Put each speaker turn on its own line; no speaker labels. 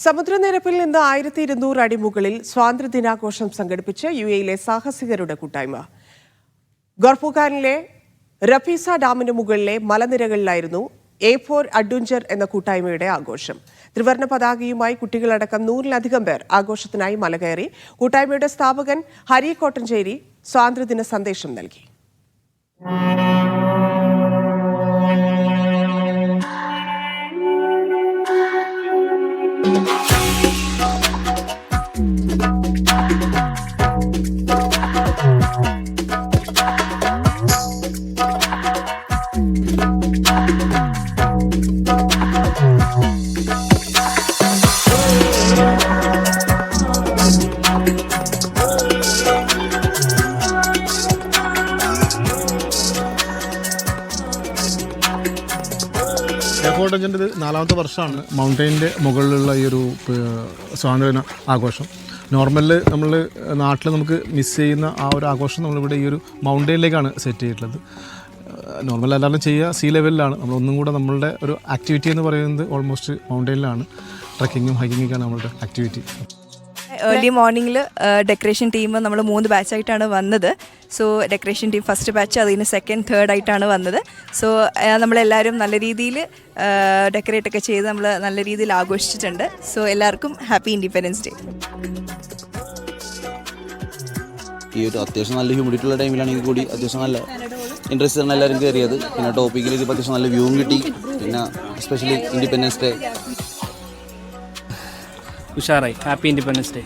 സമുദ്രനിരപ്പിൽ നിന്ന് 1200 അടി മുകളിൽ സ്വാതന്ത്ര്യദിനാഘോഷം സംഘടിപ്പിച്ച് യുഎയിലെ സാഹസികരുടെ കൂട്ടായ്മ. ഗോർഫുഖാനിലെ റഫീസ ഡാമിന് മുകളിലെ മലനിരകളിലായിരുന്നു A4 അഡ്വഞ്ചർ എന്ന കൂട്ടായ്മയുടെ ആഘോഷം. ത്രിവർണ്ണ പതാകയുമായി കുട്ടികളടക്കം 100-ലധികം പേർ ആഘോഷത്തിനായി മലകയറി. കൂട്ടായ്മയുടെ സ്ഥാപകൻ ഹരി കോട്ടഞ്ചേരി സ്വാതന്ത്ര്യദിന സന്ദേശം നൽകി.
A4 നാലാമത്തെ വർഷമാണ് മൗണ്ടൈനിൻ്റെ മുകളിലുള്ള ഈ ഒരു സ്വാതന്ത്ര്യ ആഘോഷം. നോർമലിൽ നമ്മൾ നാട്ടിൽ നമുക്ക് മിസ് ചെയ്യുന്ന ആ ഒരു ആഘോഷം നമ്മളിവിടെ ഈ ഒരു മൗണ്ടൈനിലേക്കാണ് സെറ്റ് ചെയ്തിട്ടുള്ളത്. നോർമൽ എല്ലാവരും ചെയ്യുക സീ ലെവലിലാണ്. നമ്മളൊന്നും കൂടെ നമ്മളുടെ ഒരു ആക്ടിവിറ്റി എന്ന് പറയുന്നത് ഓൾമോസ്റ്റ് മൗണ്ടൈനിലാണ്. ട്രക്കിങ്ങും ഹൈക്കിങ്ങൊക്കെയാണ് നമ്മളുടെ ആക്ടിവിറ്റി.
ഏർലി മോർണിംഗിൽ ഡെക്കറേഷൻ ടീം നമ്മൾ 3 ബാച്ചായിട്ടാണ് വന്നത്. So decoration team first batch, അതിന് സെക്കൻഡ് തേർഡ് ആയിട്ടാണ് വന്നത്. സോ നമ്മളെല്ലാവരും നല്ല രീതിയിൽ ഡെക്കറേറ്റ് ഒക്കെ ചെയ്ത് നമ്മൾ നല്ല രീതിയിൽ ആഘോഷിച്ചിട്ടുണ്ട്. സോ എല്ലാവർക്കും ഹാപ്പി ഇൻഡിപെൻഡൻസ് ഡേ.
ഈ ഒരു അത്യാവശ്യം നല്ല ഹ്യൂമിഡിറ്റി ഉള്ള ടൈമിലാണെങ്കിൽ കൂടി അത്യാവശ്യം നല്ല ഇൻട്രസ്റ്റ് ആണ് എല്ലാവരും കയറിയത്. പിന്നെ ടോപ്പിക്കിൽ ഇപ്പോൾ അത്യാവശ്യം നല്ല വ്യൂവും കിട്ടി. പിന്നെ എസ്പെഷ്യലി ഇൻഡിപെൻഡൻസ് ഡേ
ഉഷാറായി. Happy independence day.